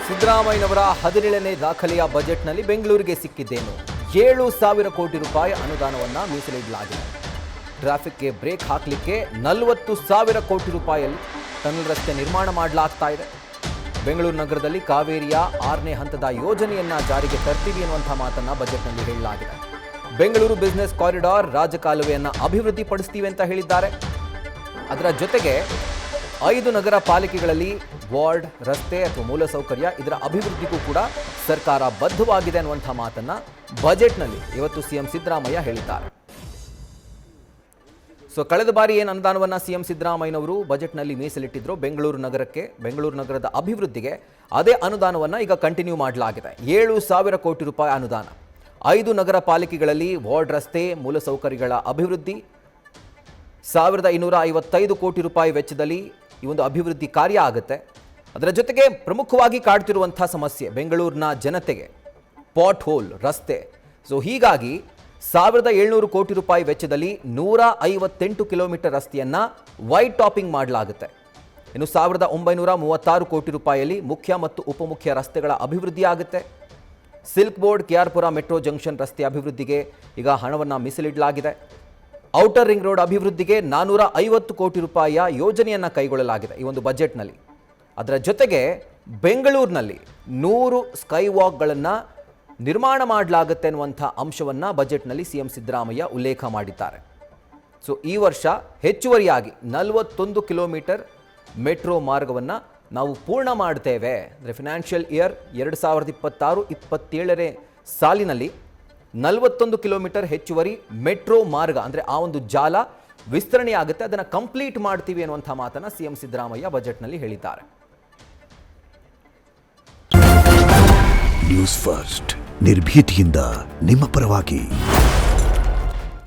ಸಿದ್ದರಾಮಯ್ಯನವರ 17ನೇ ದಾಖಲೆಯ ಬಜೆಟ್ನಲ್ಲಿ ಬೆಂಗಳೂರಿಗೆ ಸಿಕ್ಕಿದ್ದೇನು 7,000 ಕೋಟಿ ರೂಪಾಯಿ ಅನುದಾನವನ್ನು ಮೀಸಲಿಡಲಾಗಿದೆ. ಟ್ರಾಫಿಕ್ಗೆ ಬ್ರೇಕ್ ಹಾಕಲಿಕ್ಕೆ 40,000 ಕೋಟಿ ರೂಪಾಯಿಯಲ್ಲಿ ಟನಲ್ ರಸ್ತೆ ನಿರ್ಮಾಣ ಮಾಡಲಾಗ್ತಾ ಇದೆ. ಬೆಂಗಳೂರು ನಗರದಲ್ಲಿ ಕಾವೇರಿಯ 6ನೇ ಹಂತದ ಯೋಜನೆಯನ್ನ ಜಾರಿಗೆ ತರ್ತೀವಿ ಎನ್ನುವಂಥ ಮಾತನ್ನ ಬಜೆಟ್ನಲ್ಲಿ ಹೇಳಲಾಗಿದೆ. ಬೆಂಗಳೂರು ಬಿಸಿನೆಸ್ ಕಾರಿಡಾರ್ ರಾಜಕಾಲುವೆಯನ್ನು ಅಭಿವೃದ್ಧಿಪಡಿಸ್ತೀವಿ ಅಂತ ಹೇಳಿದ್ದಾರೆ. ಅದರ ಜೊತೆಗೆ 5 ನಗರ ಪಾಲಿಕೆಗಳಲ್ಲಿ ವಾರ್ಡ್, ರಸ್ತೆ ಅಥವಾ ಮೂಲಸೌಕರ್ಯ ಇದರ ಅಭಿವೃದ್ಧಿಗೂ ಕೂಡ ಸರ್ಕಾರ ಬದ್ಧವಾಗಿದೆ ಅನ್ನುವಂಥ ಮಾತನ್ನ ಬಜೆಟ್ನಲ್ಲಿ ಇವತ್ತು ಸಿಎಂ ಸಿದ್ದರಾಮಯ್ಯ ಹೇಳಿದ್ದಾರೆ. ಕಳೆದ ಬಾರಿ ಏನು ಅನುದಾನವನ್ನು ಸಿಎಂ ಸಿದ್ದರಾಮಯ್ಯನವರು ಬಜೆಟ್ನಲ್ಲಿ ಮೀಸಲಿಟ್ಟಿದ್ರು ಬೆಂಗಳೂರು ನಗರಕ್ಕೆ, ಬೆಂಗಳೂರು ನಗರದ ಅಭಿವೃದ್ಧಿಗೆ, ಅದೇ ಅನುದಾನವನ್ನು ಈಗ ಕಂಟಿನ್ಯೂ ಮಾಡಲಾಗಿದೆ. 7,000 ಕೋಟಿ ರೂಪಾಯಿ ಅನುದಾನ. 5 ನಗರ ಪಾಲಿಕೆಗಳಲ್ಲಿ ವಾರ್ಡ್, ರಸ್ತೆ, ಮೂಲಸೌಕರ್ಯಗಳ ಅಭಿವೃದ್ಧಿ 1,255 ಕೋಟಿ ರೂಪಾಯಿ ವೆಚ್ಚದಲ್ಲಿ ಈ ಒಂದು ಅಭಿವೃದ್ಧಿ ಕಾರ್ಯ ಆಗುತ್ತೆ. ಅದರ ಜೊತೆಗೆ ಪ್ರಮುಖವಾಗಿ ಕಾಡ್ತಿರುವಂಥ ಸಮಸ್ಯೆ ಬೆಂಗಳೂರಿನ ಜನತೆಗೆ ಪಾಟ್ ಹೋಲ್ ರಸ್ತೆ. ಹೀಗಾಗಿ 1,700 ಕೋಟಿ ರೂಪಾಯಿ ವೆಚ್ಚದಲ್ಲಿ 158 ಕಿಲೋಮೀಟರ್ ರಸ್ತೆಯನ್ನು ವೈಡ್ ಟಾಪಿಂಗ್ ಮಾಡಲಾಗುತ್ತೆ. ಇನ್ನು 1,936 ಕೋಟಿ ರೂಪಾಯಿಯಲ್ಲಿ ಮುಖ್ಯ ಮತ್ತು ಉಪಮುಖ್ಯ ರಸ್ತೆಗಳ ಅಭಿವೃದ್ಧಿ ಆಗುತ್ತೆ. Silk board, KR Pura metro junction ರಸ್ತೆ ಅಭಿವೃದ್ಧಿಗೆ ಈಗ ಹಣವನ್ನು ಮೀಸಲಿಡಲಾಗಿದೆ. ಔಟರ್ ರಿಂಗ್ ರೋಡ್ ಅಭಿವೃದ್ಧಿಗೆ 450 ಕೋಟಿ ರೂಪಾಯಿಯ ಯೋಜನೆಯನ್ನು ಕೈಗೊಳ್ಳಲಾಗಿದೆ ಈ ಒಂದು ಬಜೆಟ್ನಲ್ಲಿ. ಅದರ ಜೊತೆಗೆ ಬೆಂಗಳೂರಿನಲ್ಲಿ 100 ಸ್ಕೈ ವಾಕ್ಗಳನ್ನು ನಿರ್ಮಾಣ ಮಾಡಲಾಗುತ್ತೆ ಅನ್ನುವಂಥ ಅಂಶವನ್ನು ಬಜೆಟ್ನಲ್ಲಿ ಸಿಎಂ ಸಿದ್ದರಾಮಯ್ಯ ಉಲ್ಲೇಖ ಮಾಡಿದ್ದಾರೆ. ಈ ವರ್ಷ ಹೆಚ್ಚುವರಿಯಾಗಿ 41 ಕಿಲೋಮೀಟರ್ ಮೆಟ್ರೋ ಮಾರ್ಗವನ್ನು ನಾವು ಪೂರ್ಣ ಮಾಡ್ತೇವೆ. ಅಂದರೆ ಫಿನಾನ್ಷಿಯಲ್ ಇಯರ್ 2026-27ನೇ ಸಾಲಿನಲ್ಲಿ 41 ಕಿಲೋಮೀಟರ್ ಹೆಚ್ಚುವರಿ ಮೆಟ್ರೋ ಮಾರ್ಗ ಅಂದರೆ ಆ ಒಂದು ಜಾಲ ವಿಸ್ತರಣೆ ಆಗುತ್ತೆ, ಅದನ್ನು ಕಂಪ್ಲೀಟ್ ಮಾಡ್ತೀವಿ ಅನ್ನುವಂಥ ಮಾತನ್ನು ಸಿಎಂ ಸಿದ್ದರಾಮಯ್ಯ ಬಜೆಟ್ನಲ್ಲಿ ಹೇಳಿದ್ದಾರೆ. ನ್ಯೂಸ್ ಫಸ್ಟ್ ನಿರ್ಭೀತಿಯಿಂದ ನಿಮ್ಮ ಪರವಾಗಿ.